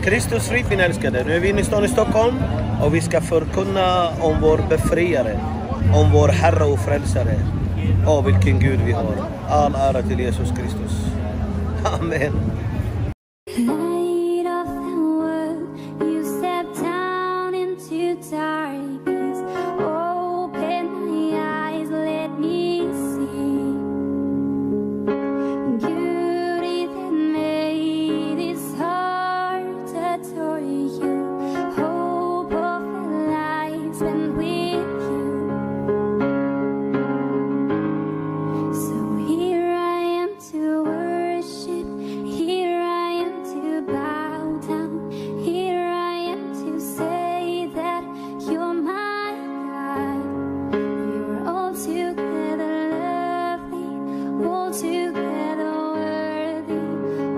Kristus frid, min älskade. Nu är vi inne i stan i Stockholm och vi ska förkunna om vår befriare, om vår Herre och frälsare. Åh, vilken Gud vi har. All ära till Jesus Kristus. Amen. Light of the world, you step down into darkness. Open my eyes, let me see. Beauty that made this heart adore you. Hope of a life spent with you. So here I am to worship. Here I am to bow down. Here I am to say that you're my God. You're altogether lovely, altogether worthy,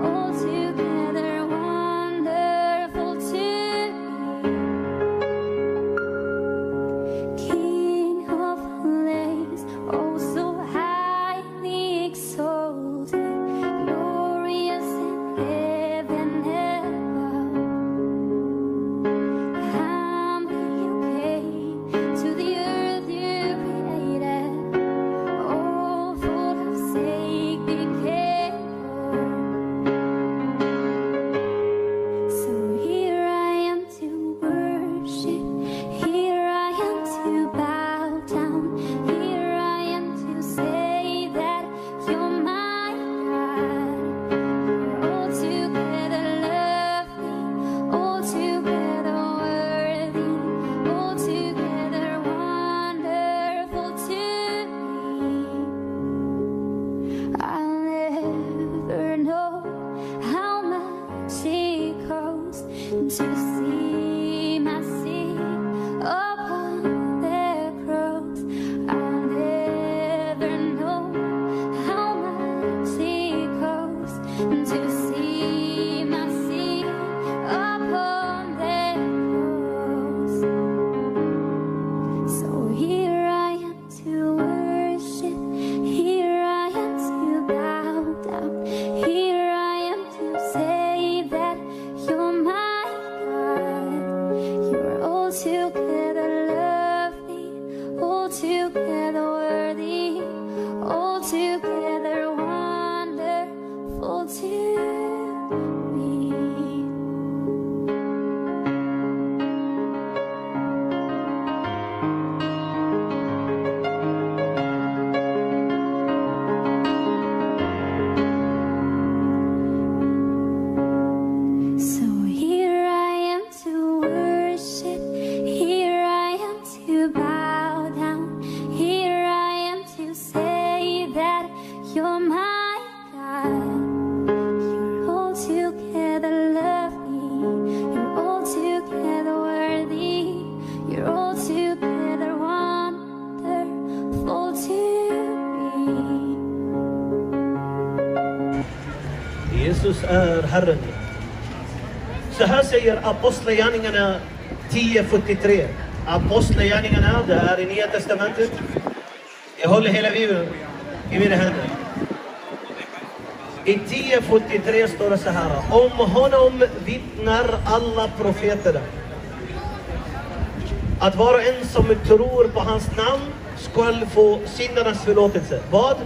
altogether wonderful to me. King of Åhléns, oh so highly exalted, glorious in heaven above. Humbly you came to the earth you created, all full of sacred care. So here I am to worship, here I am to bow down, here I am to say that you're my God. You're altogether lovely, altogether worthy, altogether wonderful to me. I'll never know how much it costs to see my sin upon the cross. I'll never know how much it costs to see my sin upon the cross. So here I am to worship, here I am to bow down, here I am to say that you're my God. You're altogether lovely, altogether worthy, altogether wonderful to me. So here I am to worship, here I am to bow down, here I am to say that you're my God. You're altogether lovely, you're altogether worthy, you're altogether wonderful to me. Jesus är Herren. Så här säger Apostlagärningarna 10:43. Apostlagärningarna, det är i Nya Testamentet. Jag håller hela Bibeln i mina händer. I 10:43 står det så här: om honom vittnar alla profeterna att var och en som tror på hans namn ska få syndernas förlåtelse. Vad?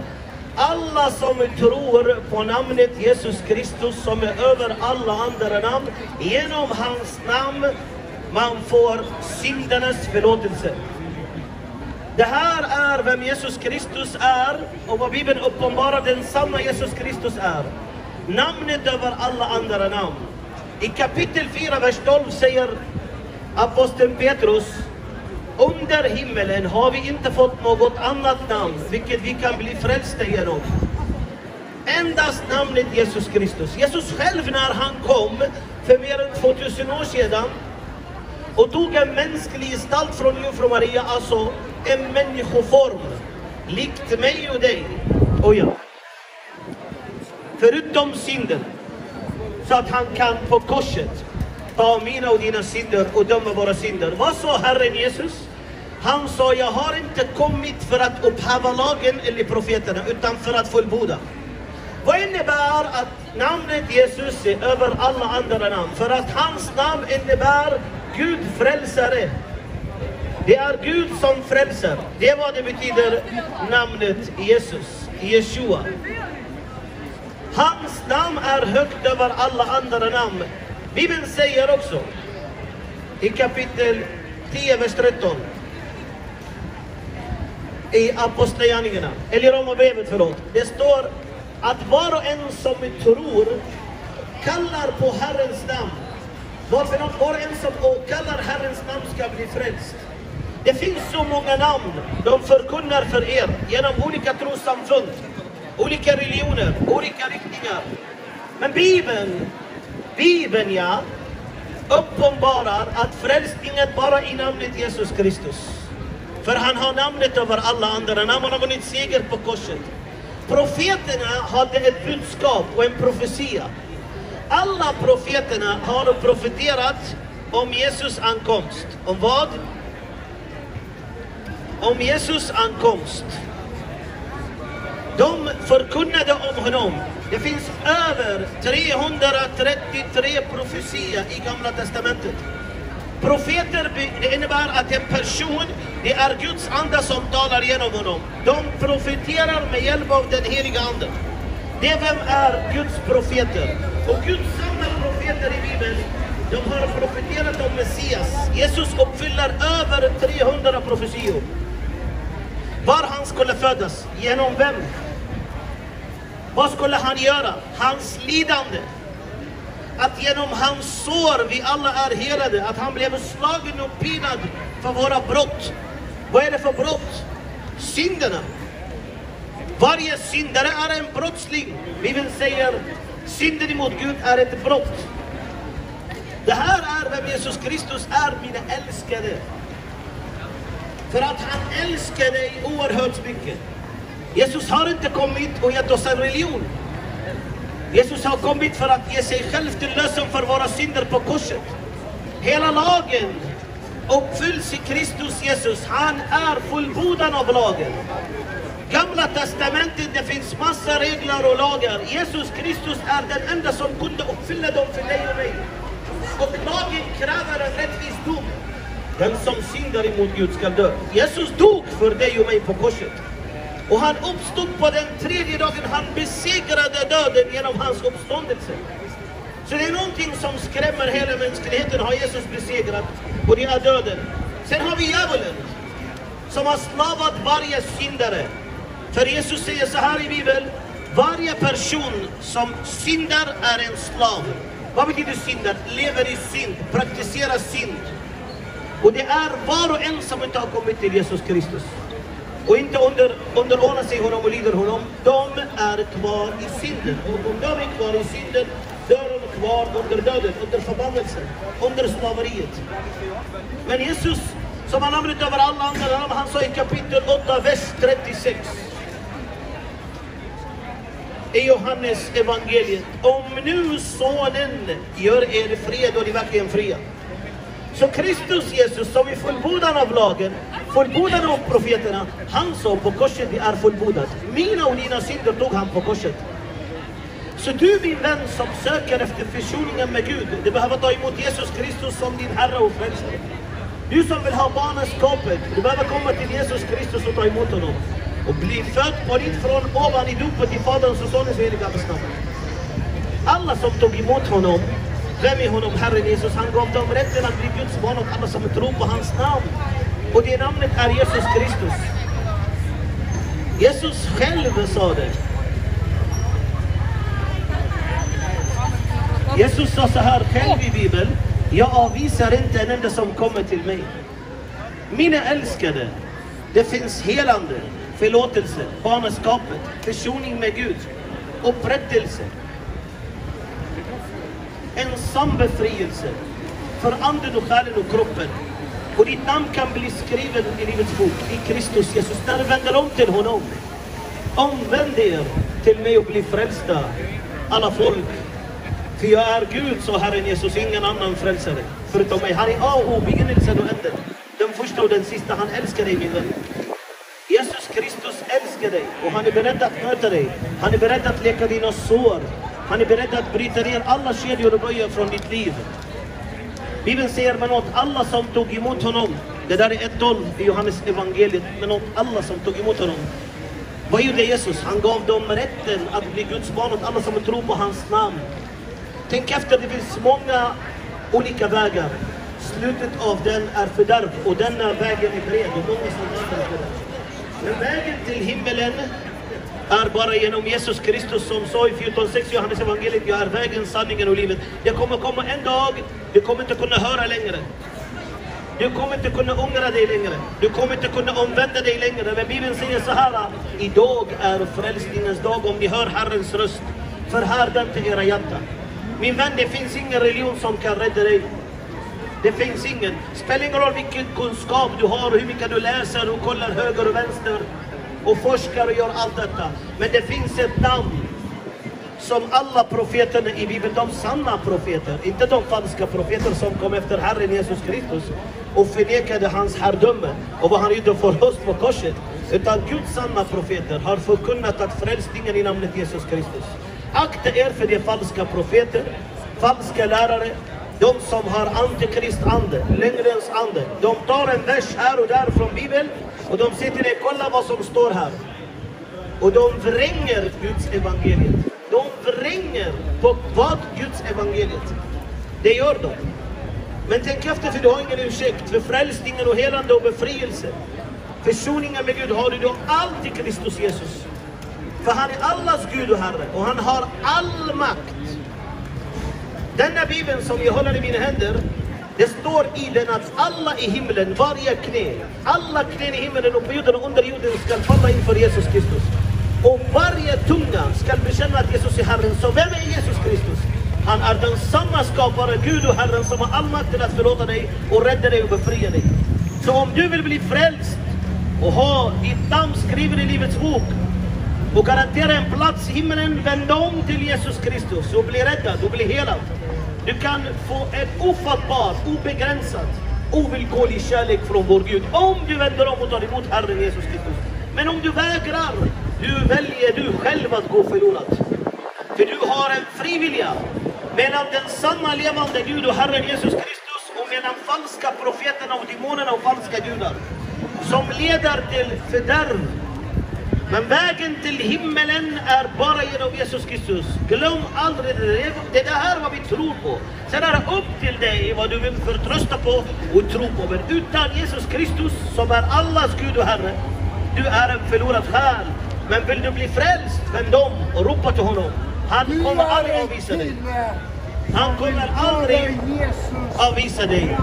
Alla som tror på namnet Jesus Kristus, som är över alla andra namn, genom hans namn man får syndernas förlåtelse. Det här är vem Jesus Kristus är och vad Bibeln uppenbarar den samma Jesus Kristus är. Namnet över alla andra namn. I kapitel 4, vers 12 säger aposteln Petrus: under himmelen har vi inte fått något annat namn vilket vi kan bli frälsta genom. Endast namnet Jesus Kristus. Jesus själv, när han kom för mer än 2000 år sedan och tog en mänsklig gestalt från jungfru Maria, alltså en människoform, likt mig och dig och jag. Förutom synden, så att han kan på korset ta mina och dina synder och döma våra synder. Vad sa Herren Jesus? Han sa: jag har inte kommit för att upphäva lagen eller profeterna, utan för att fullborda. Vad innebär att namnet Jesus är över alla andra namn? För att hans namn innebär Gud frälsare. Det är Gud som frälser. Det är vad det betyder namnet Jesus, Jeshua. Hans namn är högt över alla andra namn. Bibeln säger också i kapitel 10, vers 13 i Apostlagärningarna, eller i Romarbrevet, förlåt. Det står att var och en som tror kallar på Herrens namn. Varför något? Var och en som kallar Herrens namn ska bli frälst. Det finns så många namn de förkunnar för er genom olika trossamfund, olika religioner, olika riktningar. Men Bibeln ja, uppenbarar att frälsningen bara i namnet Jesus Kristus. För han har namnet över alla andra namn. Han har vunnit seger på korset. Profeterna hade ett budskap och en profetia. Alla profeterna har profeterat om Jesus ankomst. Om vad? Om Jesus ankomst. De förkunnade om honom. Det finns över 333 profetier i Gamla testamentet. Profeter, det innebär att en person, det är Guds ande som talar genom honom. De profeterar med hjälp av den heliga anden. Vem är Guds profeter? Och Guds sanna profeter i Bibeln, de har profeterat om Messias. Jesus uppfyller över 300 profetior. Var han skulle födas, genom vem? Vad skulle han göra? Hans lidande. Att genom hans sår vi alla är helade. Att han blev slagen och pinad för våra brott. Vad är det för brott? Synderna. Varje syndare är en brottsling. Bibeln säger synden emot Gud är ett brott. Det här är vem Jesus Kristus är, mina älskade. För att han älskar dig oerhört mycket. Jesus har inte kommit och gett oss en religion. Jesus har kommit för att ge sig själv till lösen för våra synder på korset. Hela lagen uppfylls i Kristus Jesus. Han är fullbordan av lagen. Gamla testamentet, det finns massa regler och lagar. Jesus Kristus är den enda som kunde uppfylla dem för dig och mig. Och lagen kräver en rättvis dom. Den som syndar emot Gud ska dö. Jesus dog för dig och mig på korset. Och han uppstod på den tredje dagen. Han besegrade döden genom hans uppståndelse. Så det är någonting som skrämmer hela mänskligheten, har Jesus besegrat. Och det är döden. Sen har vi djävulen som har slavat varje syndare. För Jesus säger så här i Bibeln: varje person som syndar är en slav. Vad betyder syndar? Lever i synd, praktiserar synd. Och det är var och en som inte har kommit till Jesus Kristus och inte underordnar sig honom och lyder honom. De är kvar i synden. Och om de är kvar i synden, dör de kvar under döden, under förbannelsen, under slaveriet. Men Jesus, som har namnet över alla andra namn, han sa i kapitel 8, vers 36 i Johannes evangeliet: om nu sonen gör er fred, och det är verkligen fria. Så Kristus Jesus, som är fullbordan av lagen, fullbordan av profeterna, han sa på korset: det är fullbordat. Mina och dina synder tog han på korset. Så du, min vän, som söker efter försoningen med Gud, du behöver ta emot Jesus Kristus som din Herre och frälsare. Du som vill ha barnaskapet, du behöver komma till Jesus Kristus och ta emot honom. Och bli född på nytt från ovan i dopet i Faderns och Sonens heliga namn. Alla som tog emot honom, vem är honom? Herren Jesus. Han gav dem rätten att bli Guds barn, och alla som tror på hans namn. Och det namnet är Jesus Kristus. Jesus själv sa det. Jesus sa så här själv i Bibeln: jag avvisar inte en enda som kommer till mig. Mina älskade, det finns helande, förlåtelse, barnaskapet, försoning med Gud, upprättelse, en sambefrielse för anden och själen och kroppen. Och ditt namn kan bli skriven i livets bok i Kristus Jesus. När du vänder om till honom, omvänd er till mig och bli frälsta, alla folk. För jag är Gud, så Herren Jesus, ingen annan frälsare förutom mig. Han är A och O, begynnelsen och änden, den första och den sista. Han älskar dig, min vän. Jesus Kristus älskar älskar dig och han är beredd att möta dig. Han är beredd att läka dina sår. Han är beredd att bryta ner alla kedjor och böjer från ditt liv. Bibeln säger men åt alla som tog emot honom. Det där är 1:12 i Johannes evangeliet. Men åt alla som tog emot honom. Vad gjorde Jesus? Han gav dem rätten att bli Guds barn åt alla som tror på hans namn. Tänk efter, det finns många olika vägar. Slutet av den är fördärv och denna vägen är bred och många som vandrar på den. Men vägen till himmelen är bara genom Jesus Kristus, som sa i 14:6 Johannes evangeliet: jag är vägen, sanningen och livet. Det kommer komma en dag, du kommer inte kunna höra längre. Du kommer inte kunna ångra dig längre. Du kommer inte kunna omvända dig längre. Men Bibeln säger så här: idag är frälsningens dag. Om ni hör Herrens röst, förhärd inte era hjärtan. Min vän, det finns ingen religion som kan rädda dig. Det finns ingen. Spelar ingen roll vilken kunskap du har, hur mycket du läser och kollar höger och vänster och forskar och gör allt detta. Men det finns ett namn som alla profeterna i Bibeln, de sanna profeter, inte de falska profeter som kom efter Herren Jesus Kristus och förnekade hans herrdöme och vad han gjorde för oss på korset. Utan Guds sanna profeter har förkunnat att frälsningen i namnet Jesus Kristus. Akta er för de falska profeter, falska lärare, de som har antikrist ande, lögnens ande. De tar en vers här och där från Bibeln och de säger till dig: kolla vad som står här. Och de vränger Guds evangeliet. De vränger på vad Guds evangeliet. Det gör de. Men tänk efter, för du har ingen ursäkt. För frälsningen och helande och befrielse, försoningen med Gud har du då allt i Kristus Jesus. För han är allas Gud och Herre och han har all makt. Denna Bibeln som jag håller i mina händer, det står i den att alla i himlen, varje knä, alla knän i himlen och på jorden och under jorden ska falla inför Jesus Kristus. Och varje tunga ska bekänna att Jesus är Herren. Så vem är Jesus Kristus? Han är den samma skapare, Gud och Herren, som har all makt att förlåta dig och rädda dig och befria dig. Så om du vill bli frälst och ha ditt namn skriven i livets bok och garantera en plats i himlen, vänd om till Jesus Kristus och bli räddad och bli helad. Du kan få en ofattbar, obegränsad, ovillkorlig kärlek från vår Gud om du vänder om och tar emot Herren Jesus Kristus. Men om du vägrar, väljer du själv att gå förlorad. För du har en frivilliga mellan den sanna levande Gud och Herren Jesus Kristus och mellan falska profeterna och demonerna och falska gudar som leder till fördärv. Men vägen till himmelen är bara genom Jesus Kristus. Glöm aldrig det. Det är här vad vi tror på. Sen är det upp till dig vad du vill förtrösta på och tro på. Men utan Jesus Kristus, som är allas Gud och Herre, du är en förlorad själ. Men vill du bli frälst, vänd om och ropa till honom. Han kommer aldrig avvisa dig. Han kommer aldrig avvisa dig.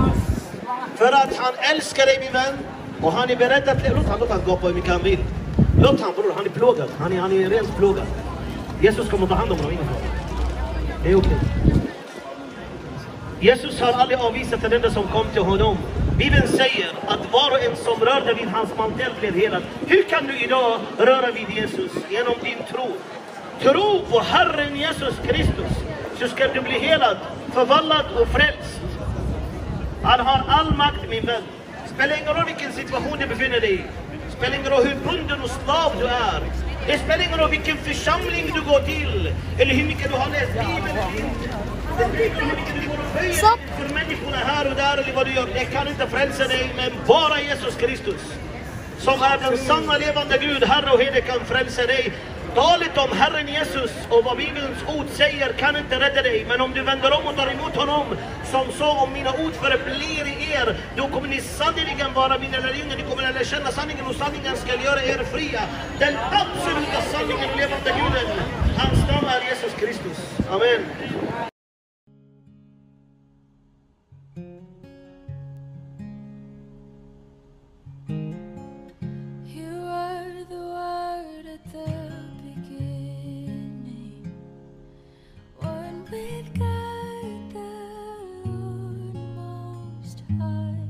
För att han älskar dig, min vän. Och han är beredd att... Låt han gå på hur mycket han vill. Låt han, bror, han är plågad. Han är rent plågad. Jesus kommer ta hand om honom. Det är okej. Jesus har aldrig avvisat den enda som kom till honom. Bibeln säger att var och en som rörde vid hans mantel blev helad. Hur kan du idag röra vid Jesus? Genom din tro. Tro på Herren Jesus Kristus, så ska du bli helad, förvandlad och frälst. Han har all makt, min vän. Spelar ingen roll vilken situation du befinner dig i. Spelar ingen roll hur bunden och slav du är. Det spelar ingen roll vilken församling du går till. Eller hur mycket du har läst Bibeln. Hur mycket du går och böjer för människorna här och där eller vad du gör. Det kan inte frälsa dig, men bara Jesus Kristus, som är den sanna levande Gud, Herre och Herde, kan frälsa dig. Talet om Herren Jesus och vad Bibelns ord säger kan inte rädda dig. Men om du vänder om och tar emot honom, som sa om mina ord förblir i er, då kommer ni sannoliken vara mina lärjungar. Ni kommer att lära känna sanningen och sanningen ska göra er fria. Den absoluta sanningen, levande Guden, hans namn är Jesus Kristus. Amen. With God, the Lord Most High,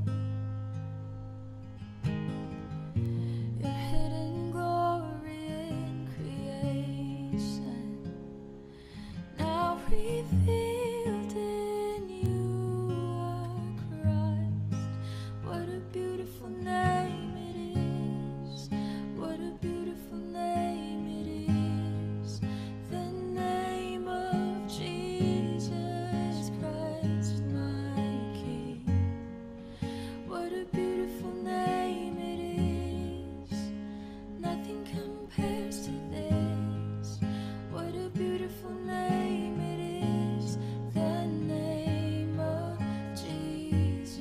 your hidden glory in creation, now revealed. Nothing compares to this. What a beautiful name it is, the name of Jesus.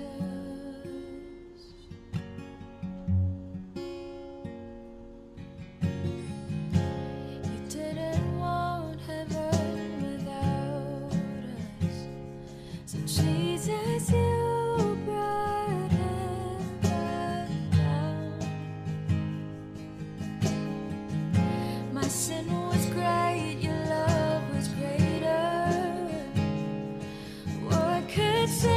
You didn't want heaven without us, so Jesus, you brought heaven down. My sin was great, your love was greater. What could separate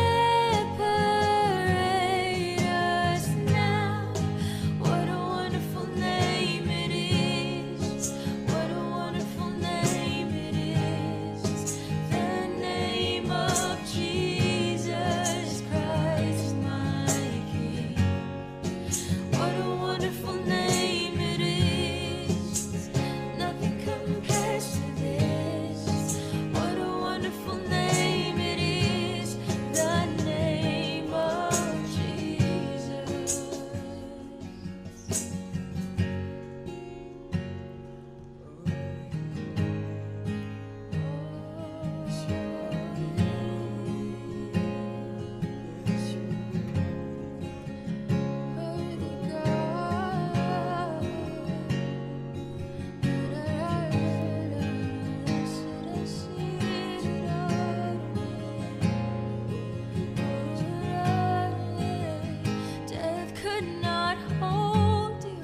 us now? What a wonderful name it is. What a wonderful name it is. The name of Jesus Christ, my King. What a wonderful name it is. Nothing compares to this. What a wonderful name it is. The name of Jesus. Worthy God. Death could not hold you.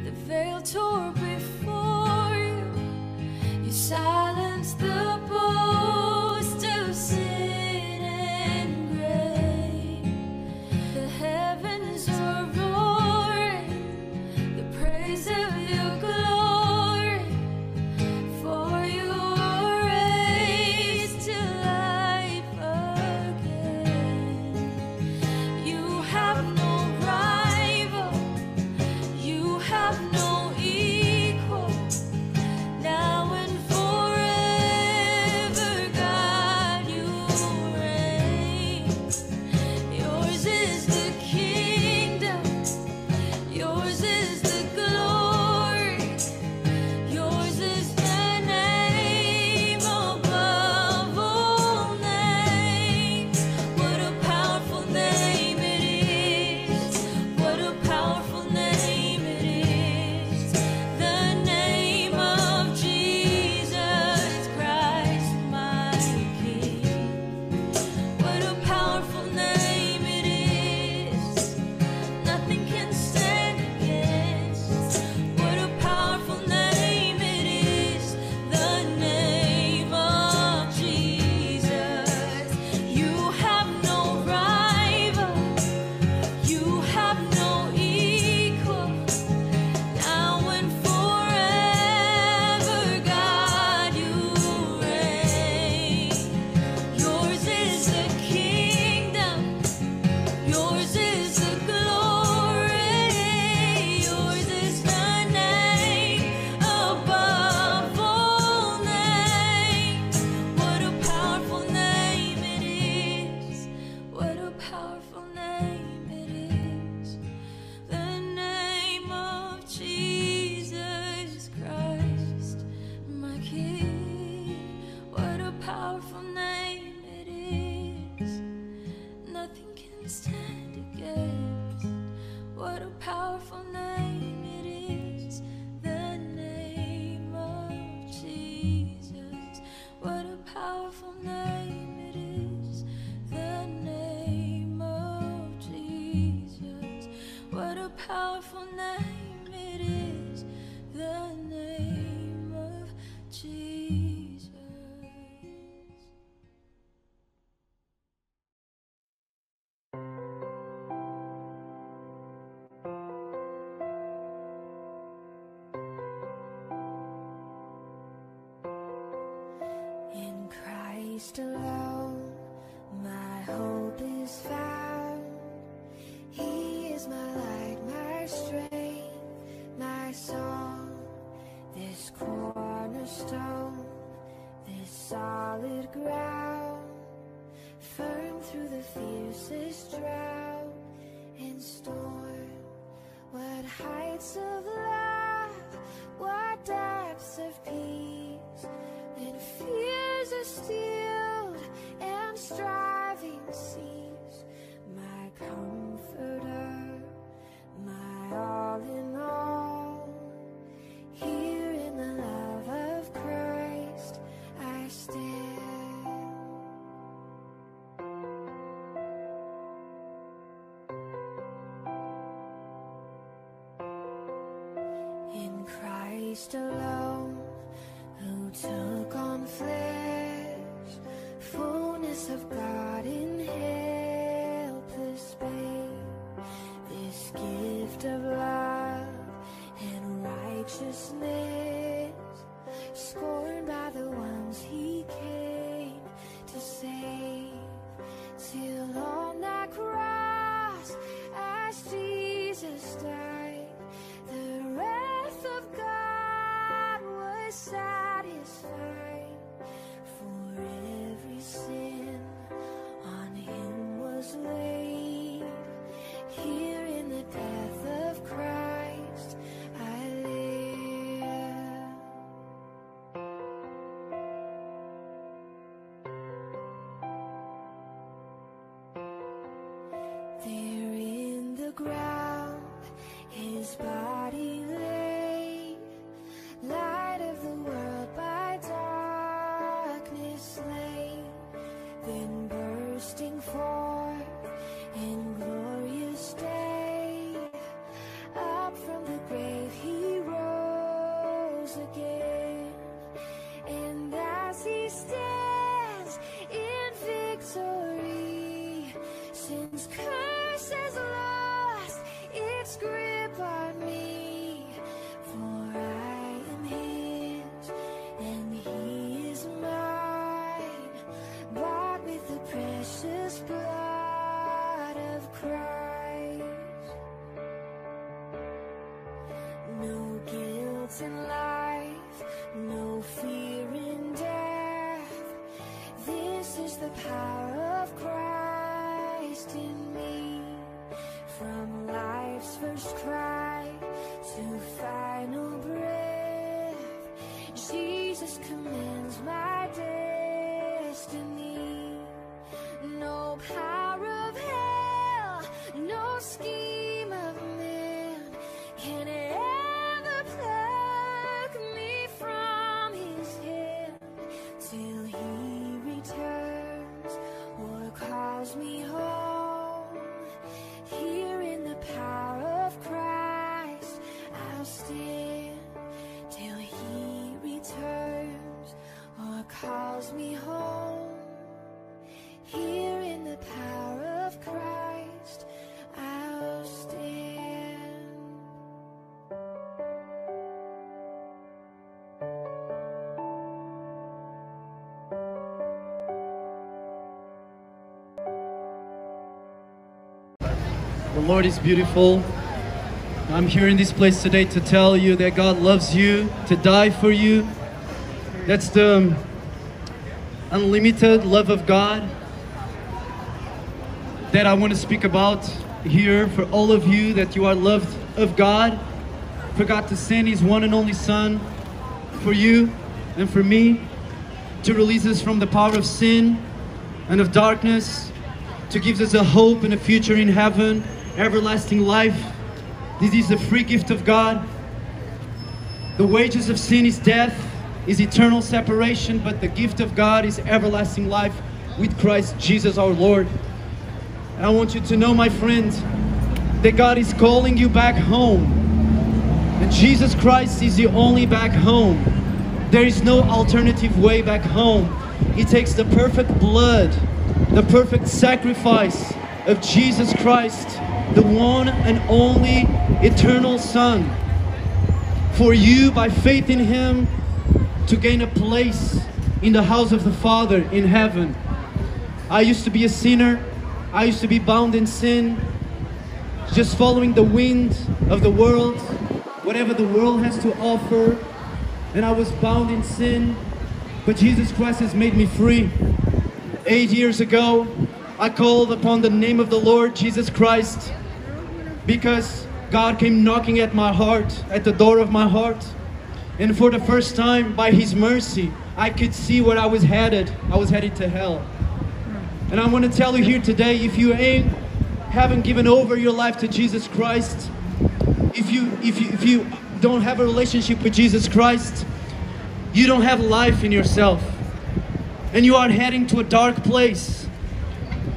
The veil tore before you. You silenced the boast of sin and grave. The heavens are roaring the praise of your glory. For you are raised to life again. You have no rival, you have no equal. Now and forever, God, you reign. Yours is the kingdom, yours is the glory, yours is the name above all names. What a powerful name it is. What a powerful name it is. The name of Jesus Christ, my King. What a powerful name it is. Nothing can stand against. What a powerful name it is. The name of Jesus. You have no rival, you have no equal. Now and forever, God, you reign. Yours is the kingdom, yours is the glory, yours is the name above all names. What a powerful name it is. What a powerful name it is. The name of Jesus Christ, my King. What a powerful name it is. Nothing can stand against. What a powerful name it is. The name of Jesus. What a powerful name it is. The name of Jesus. What a powerful name it is. The name of Jesus. In Christ alone, my hope is found. He is my light, my strength, my song. This cornerstone, this solid ground, firm through the fiercest drought and storm. What heights of love Christ alone, who took on flesh, fullness of God in helpless babe. This gift of love and righteousness, scorned by the ones he came to save. Till on that cross, as Jesus died, the wrath of God was satisfied. For every sin on him was laid. Here in the death of Christ I live. There in the ground his body lay, light of the world by darkness slain. Then bursting forth in glorious day, up from the grave he rose again. And as he stands in victory, sin's curse has lost its grip on me. For I am his and he is mine, bought with the precious blood of Christ. No guilt in life, no fear in death. This is the power of Christ in me. From life's first cry to final breath, Jesus commands my destiny. No power of hell, no scheme of man can ever pluck me from his hand till he returns or calls me home. Here in the power of Christ I'll stand till he returns or calls me home. Here in the power of Christ I'll stand. The Lord is beautiful. I'm here in this place today to tell you that God loves you, to die for you. That's the unlimited love of God that I want to speak about here for all of you, that you are loved of God. For God to send His one and only Son for you and for me, to release us from the power of sin and of darkness, to give us a hope and a future in heaven, everlasting life. This is the free gift of God. The wages of sin is death, is eternal separation, but the gift of God is everlasting life with Christ Jesus our Lord. And I want you to know, my friend, that God is calling you back home. And Jesus Christ is the only back home. There is no alternative way back home. It takes the perfect blood, the perfect sacrifice of Jesus Christ, the one and only eternal Son, for you by faith in Him to gain a place in the house of the Father in heaven. I used to be a sinner. I used to be bound in sin, just following the wind of the world, whatever the world has to offer, and I was bound in sin. But Jesus Christ has made me free. 8 years ago, I called upon the name of the Lord Jesus Christ, because God came knocking at my heart, at the door of my heart. And for the first time, by His mercy, I could see where I was headed. I was headed to hell. And I want to tell you here today, if you haven't given over your life to Jesus Christ, if you don't have a relationship with Jesus Christ, you don't have life in yourself. And you are heading to a dark place.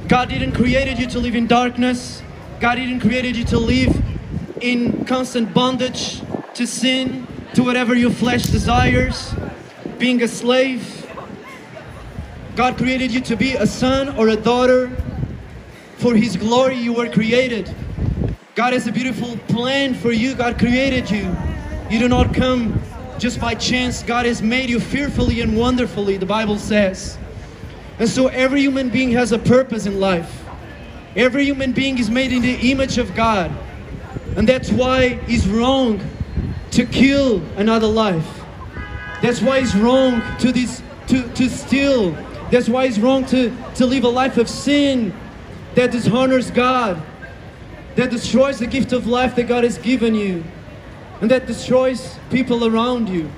God didn't create you to live in darkness. God didn't create you to live in constant bondage to sin to whatever your flesh desires, being a slave. God created you to be a son or a daughter. For His glory you were created. God has a beautiful plan for you. God created you. You do not come just by chance. God has made you fearfully and wonderfully, the Bible says. And so every human being has a purpose in life. Every human being is made in the image of God. And that's why it's wrong to kill another life. That's why it's wrong to steal. That's why it's wrong to live a life of sin that dishonors God, that destroys the gift of life that God has given you, and that destroys people around you.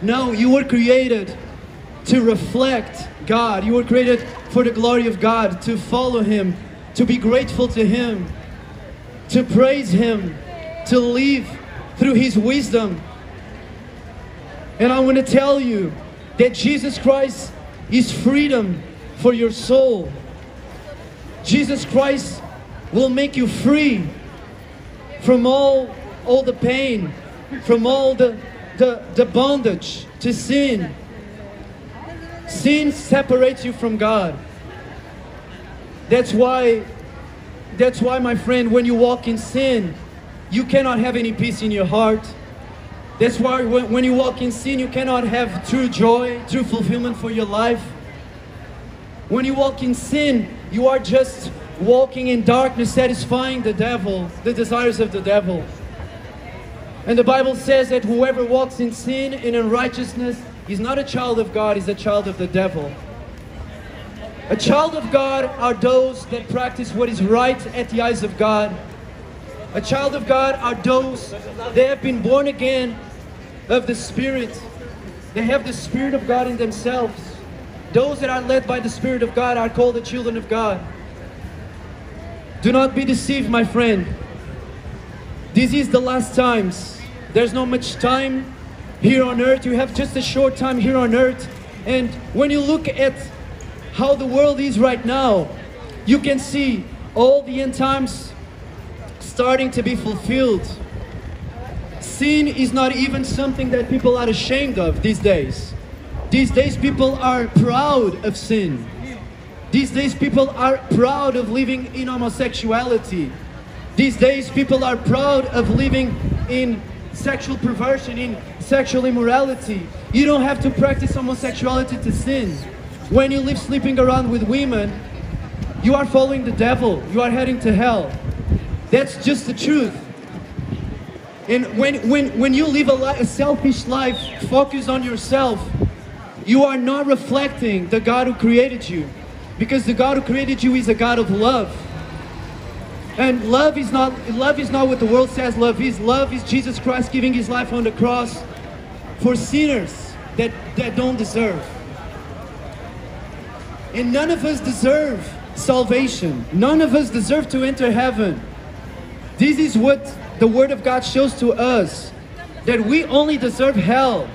No, you were created to reflect God. You were created for the glory of God, to follow Him, to be grateful to Him, to praise Him, to live through His wisdom. And I want to tell you that Jesus Christ is freedom for your soul. Jesus Christ will make you free from all the pain, from all the bondage to sin. Sin separates you from God. That's why, my friend, when you walk in sin, you cannot have any peace in your heart. That's why when you walk in sin, you cannot have true joy, true fulfillment for your life. When you walk in sin, you are just walking in darkness, satisfying the devil, the desires of the devil. And the Bible says that whoever walks in sin and in unrighteousness is not a child of God, is a child of the devil. A child of God are those that practice what is right at the eyes of God. A child of God are those that have been born again of the Spirit. They have the Spirit of God in themselves. Those that are led by the Spirit of God are called the children of God. Do not be deceived, my friend. This is the last times. There's not much time here on earth. You have just a short time here on earth. And when you look at how the world is right now, you can see all the end times starting to be fulfilled. Sin is not even something that people are ashamed of these days. These days people are proud of sin. These days people are proud of living in homosexuality. These days people are proud of living in sexual perversion, in sexual immorality. You don't have to practice homosexuality to sin. When you live sleeping around with women, you are following the devil. You are heading to hell. That's just the truth. And when you live a selfish life, focus on yourself, you are not reflecting the God who created you. Because the God who created you is a God of love. And love is not what the world says love is. Love is Jesus Christ giving His life on the cross for sinners that don't deserve. And none of us deserve salvation. None of us deserve to enter heaven. This is what the Word of God shows to us. That we only deserve hell.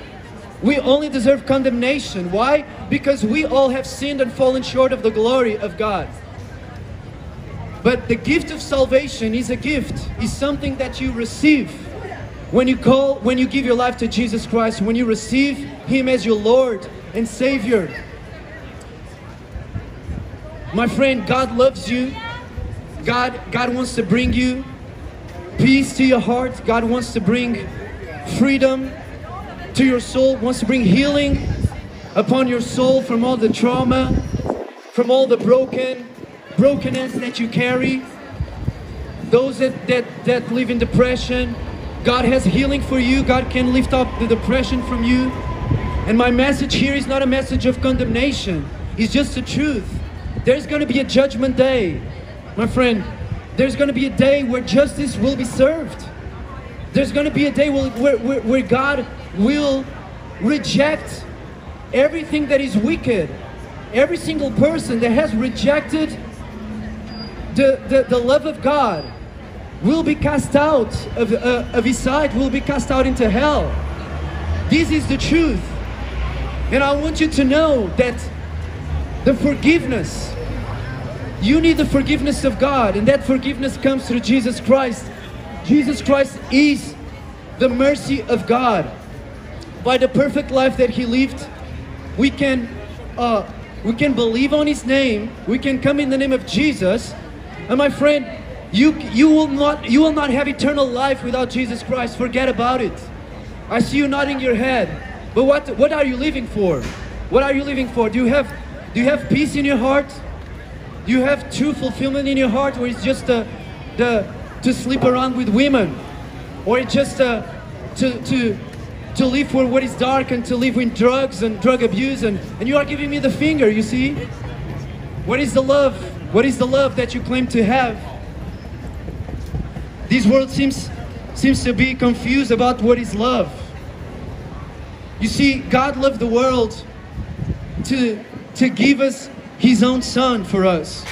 We only deserve condemnation. Why? Because we all have sinned and fallen short of the glory of God. But the gift of salvation is a gift, is something that you receive when you give your life to Jesus Christ, when you receive Him as your Lord and Savior. My friend, God loves you. God wants to bring you peace to your heart. God wants to bring freedom to your soul, wants to bring healing upon your soul from all the trauma, from all the brokenness that you carry. Those that live in depression, God has healing for you. God can lift up the depression from you. And my message here is not a message of condemnation. It's just the truth. There's going to be a judgment day, my friend. There's going to be a day where justice will be served. There's going to be a day where God will reject everything that is wicked. Every single person that has rejected the love of God will be cast out of His sight, will be cast out into hell. This is the truth. And I want you to know that the forgiveness, you need the forgiveness of God, and that forgiveness comes through Jesus Christ. Jesus Christ is the mercy of God. By the perfect life that He lived, we can believe on His name. We can come in the name of Jesus. And my friend, you will not have eternal life without Jesus Christ. Forget about it. I see you nodding your head. But what are you living for? What are you living for? Do you have peace in your heart? Do you have true fulfillment in your heart, or it's just to sleep around with women, or it's just to live for what is dark and to live with drugs and drug abuse, and you are giving me the finger, you see? What is the love? What is the love that you claim to have? This world seems to be confused about what is love. You see, God loved the world to give us His own Son for us,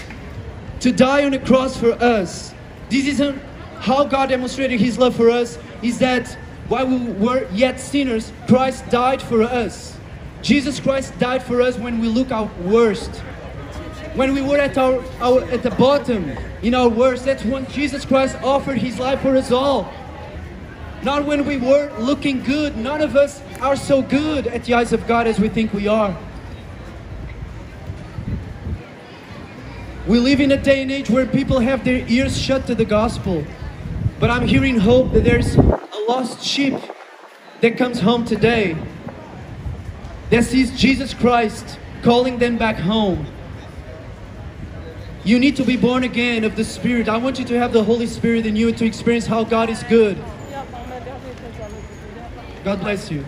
to die on the cross for us. This isn't how God demonstrated His love for us, is that while we were yet sinners, Christ died for us. Jesus Christ died for us when we look our worst. When we were at the bottom, in our worst, that's when Jesus Christ offered His life for us all. Not when we were looking good. None of us are so good at the eyes of God as we think we are. We live in a day and age where people have their ears shut to the gospel. But I'm hearing hope that there's a lost sheep that comes home today, that sees Jesus Christ calling them back home. You need to be born again of the Spirit. I want you to have the Holy Spirit in you and to experience how God is good. God bless you.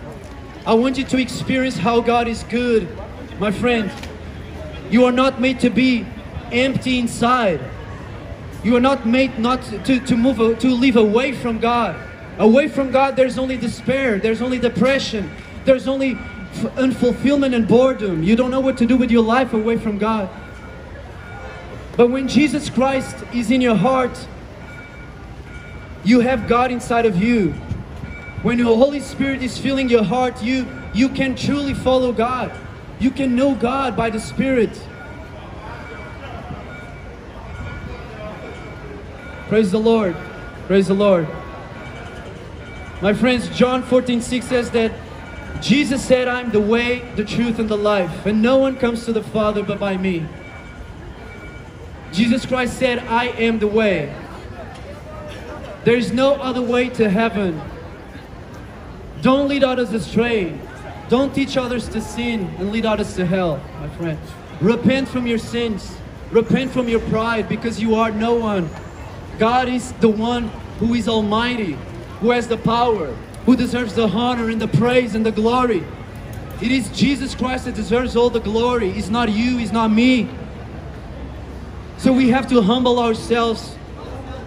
I want you to experience how God is good. My friend, you are not made to be empty inside. You are not made to live away from God. Away from God, there's only despair, there's only depression, there's only unfulfillment and boredom. You don't know what to do with your life away from God. But when Jesus Christ is in your heart, you have God inside of you. When the Holy Spirit is filling your heart, you can truly follow God. You can know God by the Spirit. Praise the Lord. Praise the Lord. My friends, John 14:6 says that Jesus said, "I'm the way, the truth, and the life, and no one comes to the Father but by me." Jesus Christ said, "I am the way." There is no other way to heaven. Don't lead others astray. Don't teach others to sin and lead others to hell, my friend. Repent from your sins. Repent from your pride, because you are no one. God is the one who is almighty, who has the power, who deserves the honor and the praise and the glory. It is Jesus Christ that deserves all the glory. It's not you, it's not me. So we have to humble ourselves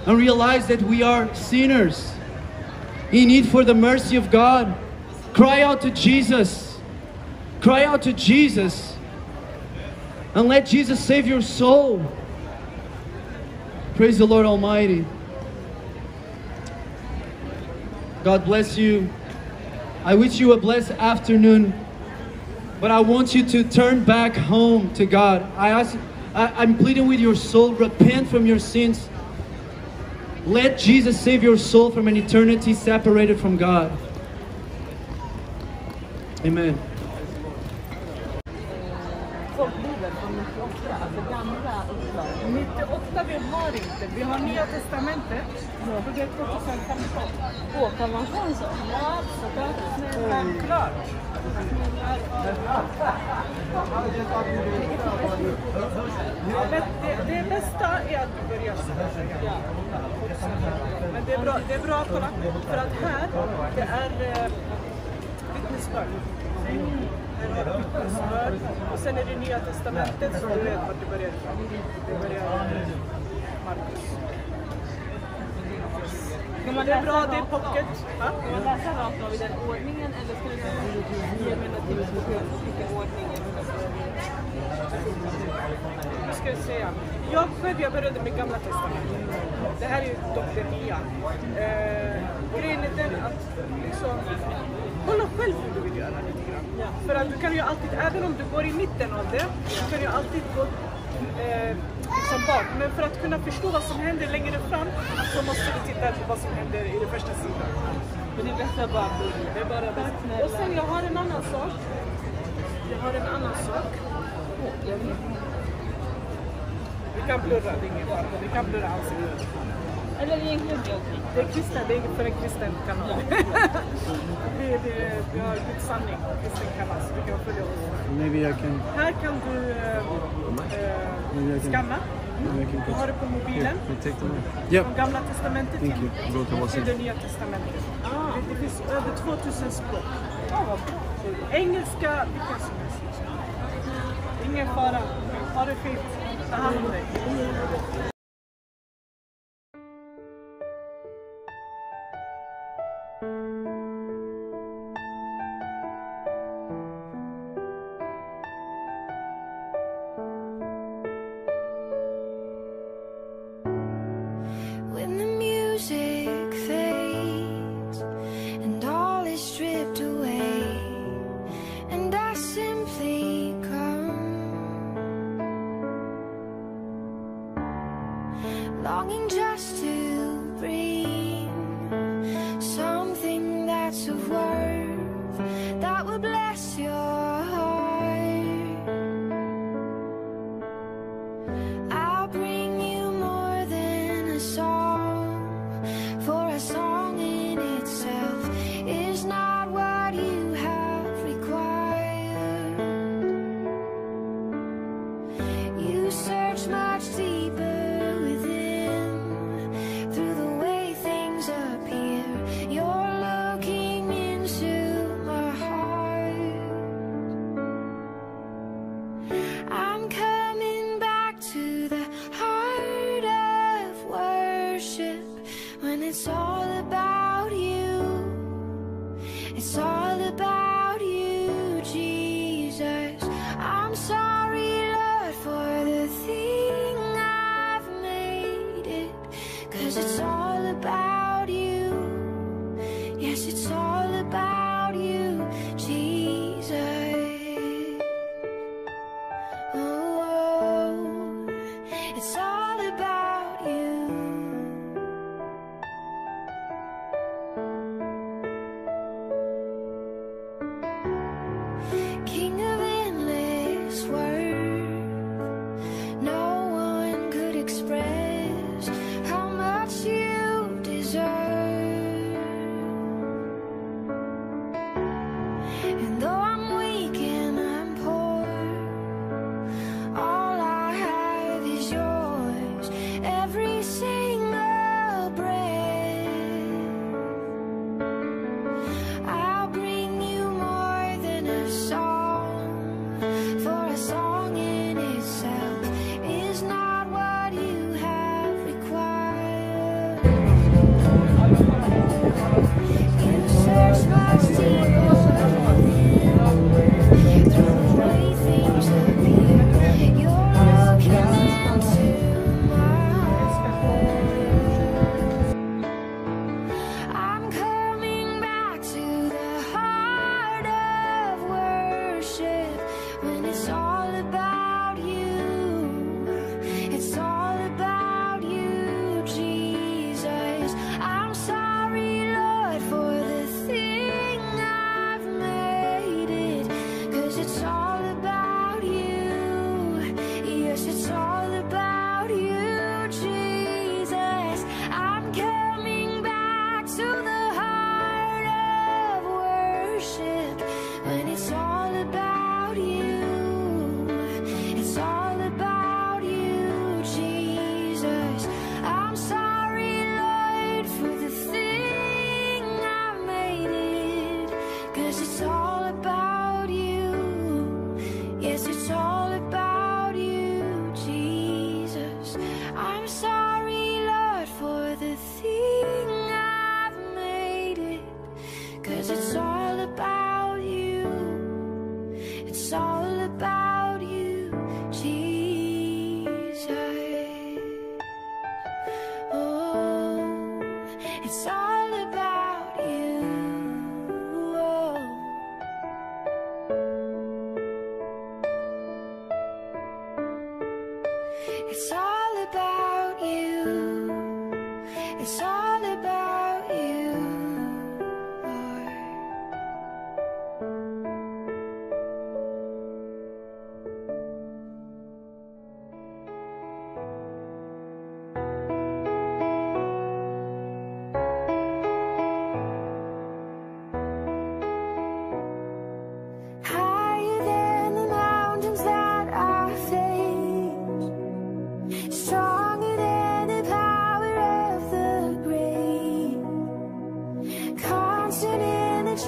and realize that we are sinners in need for the mercy of God. Cry out to Jesus. Cry out to Jesus. And let Jesus save your soul. Praise the Lord Almighty. God bless you. I wish you a blessed afternoon. But I want you to turn back home to God. I'm pleading with your soul. Repent from your sins. Let Jesus save your soul from an eternity separated from God. Amen. Vi har Nya Testamentet, det är 2015. Kan man få en sån? Ja, självklart. Det bästa är att du börjar så här. Men det är bra att kolla, för att här, det är vittnesbörd. Här har du vittnesbörd, och sen är det Nya Testamentet, så du vet vart du börjar ifrån. Det börjar Markus. Det är bra, det är pocket. Kan man läsa rakt av i den ordningen, eller ska du ge mig något tips på vilken ordning? Nu ska jag säga. Jag började med Gamla Testamentet. Det här är ju dock det nya. Grejen är den att liksom, kolla själv hur du vill göra lite grann. För att du kan ju alltid, även om du går i mitten av det, du kan ju alltid gå liksom bak. Men för att kunna förstå vad som händer längre fram, så måste du titta på vad som händer i den första sidan. Men det är bäst att bara bli. Det är bara bäst. Och sen jag har en annan sak. Vi kan blurra, det är ingen fara. Vi kan blurra ansiktet. Eller egentligen det är okej. Det är kristen, det är för en kristen kanal. Vi har GUDS-SANNING, kristen kanal, så vi kan följa oss. Maybe I can. Här kan du skanna. Du har det på mobilen. Yep. Från gamla testamentet Thank you. Go to what's till it? det nya testamentet. Det finns över 2000 språk. Engelska, vilka som helst. Ingen fara. Ha det fint. Ta hand om dig. When the music fades and all is stripped away, and I simply come, longing just to bring something that's of worth that will bless your heart. I'll bring you more than a song, for a song in itself is not what you have required. You search much deeper within, through the way things appear. You're looking into my heart. I'm coming back to the heart of worship, when it's all about you. It's all about you, Jesus. I'm sorry, Lord, for the thing I've made it, 'cause it's all about you. Yes, it's all about you, Jesus. Oh, it's all about you. King of endless worth, no one could express how much you deserve. And though I'm weak and I'm poor, all I have is yours, every single breath. I'll bring you more than a song, for a song in itself is not what you have required. You search much deeper within,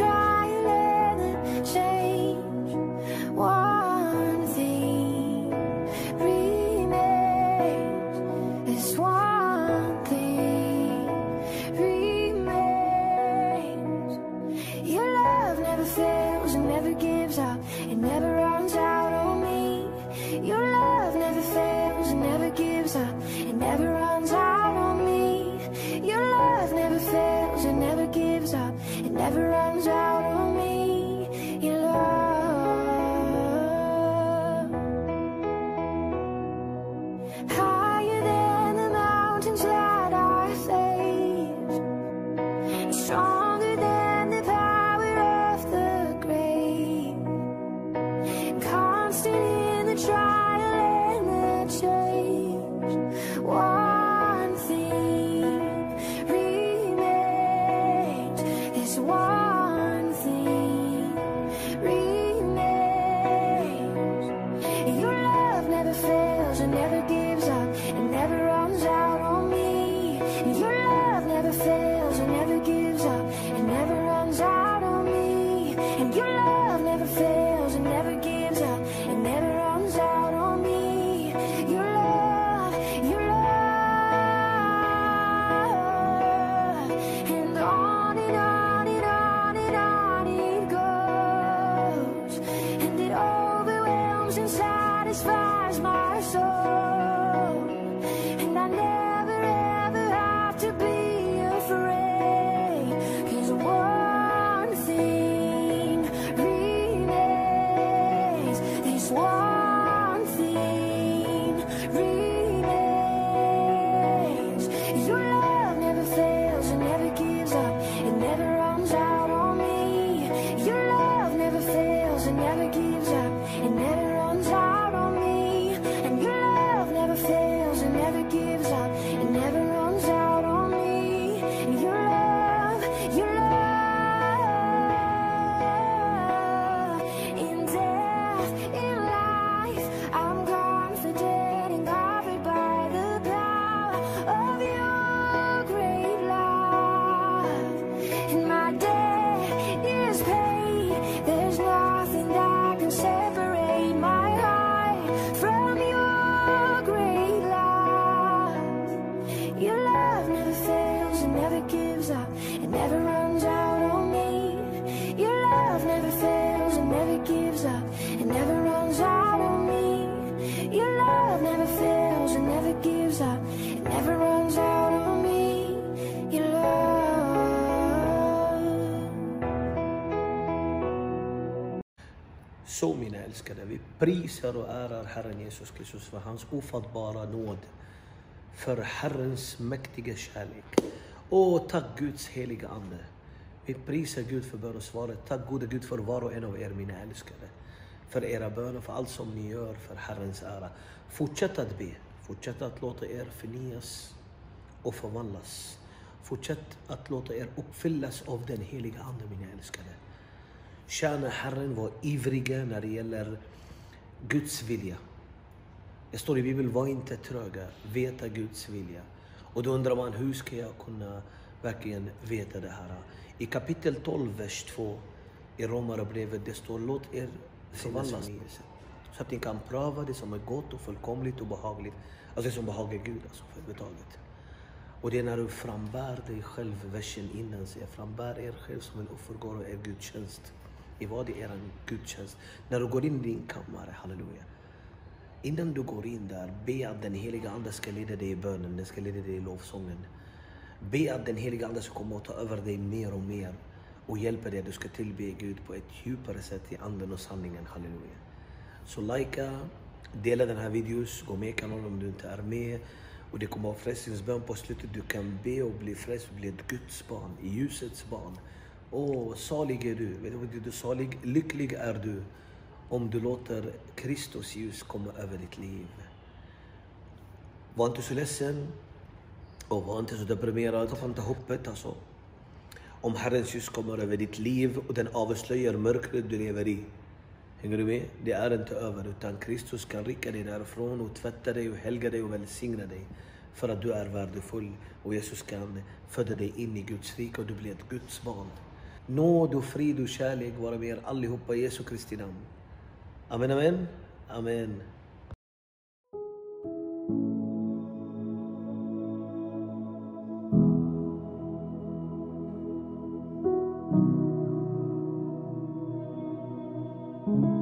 trial and the change, one thing remains. This one thing remains. Your love never fails and never gives up. It never runs out on me. Your love never fails and never gives up. It never runs out on me. Your love never fails and never gives up. It never runs out on me. Your love, higher than the mountains that I face, stronger than the power of the grave, constant in the trial and the change. One thing remains. This one thing remains. Your love never fails and never gives up. It never runs out on me. Your love never fails and never gives up. It never runs out on me. And your love never fails and never gives up. It never runs out on me. Your love, your love. And on and on and on and on it goes. And it overwhelms and satisfies my soul. And I never ever have to be afraid. 'Cause one thing remains. This one thing remains. Your love never fails and never gives up. It never runs out on me. Your love never fails and never gives up. It never runs out on me. And your love never fails and never gives up. It never runs out on me. And your love, your love. In death, in life, I'm confident and covered by the power of your great love. And my debt is paid. There's nothing that can separate my heart from your great love. Your love never fails and never gives up. It never runs out on me. Your love never fails and never gives up. It never runs out on me. Your love never fails and never gives up. It never runs out on me. Your love. Så mina älskade, vi prisar och ärar Herren Jesus Kristus för hans ofattbara nåd, för Herrens mäktiga kärlek. Och tack Guds heliga ande. Vi prisar Gud för bönesvaret. Tack gode Gud för var och en av er, mina älskade. För era böner, för allt som ni gör för Herrens ära. Fortsätt att be. Fortsätt att låta er förnyas och förvandlas. Fortsätt att låta er uppfyllas av den heliga ande, mina älskade. Tjäna Herren, var ivriga när det gäller Guds vilja. Det står i Bibeln, var inte tröga, veta Guds vilja. Och då undrar man, hur ska jag kunna verkligen veta det här? I kapitel 12, vers 2 i Romarbrevet, det står, låt er förvandlas så att ni kan pröva det som är gott och fullkomligt och behagligt. Alltså det som behagar Gud, alltså företaget. Och det är när du frambär dig själv, versen innan säger, frambär er själv som en offergåva er gudstjänst. I vad det är en gudstjänst. När du går in i din kammare, halleluja. Innan du går in där, be att den heliga ande ska leda dig i bönen, den ska leda dig i lovsången. Be att den heliga ande ska komma och ta över dig mer och mer och hjälpa dig att du ska tillbe Gud på ett djupare sätt i anden och sanningen, halleluja. Så likea, dela den här videos, gå med i kanalen om du inte är med. Och det kommer att vara frälsningsbön på slutet. Du kan be och bli frälst, bli ett Guds barn, ljusets barn. Åh, salig är du, vet du, salig, lycklig är du om du låter Kristus ljus komma över ditt liv. Var inte så ledsen och var inte så deprimerad. Ta inte hoppet alltså. Om Herrens ljus kommer över ditt liv och den avslöjar mörkret du lever i. Hänger du med? Det är inte över, utan Kristus kan rycka dig därifrån och tvätta dig och helga dig och välsigna dig. För att du är värdefull och Jesus kan föda dig in i Guds rike och du blir ett Guds barn. Nåd och frid och kärlek vara med er allihopa i Jesu Kristi namn. Amen, amen, amen. Thank you.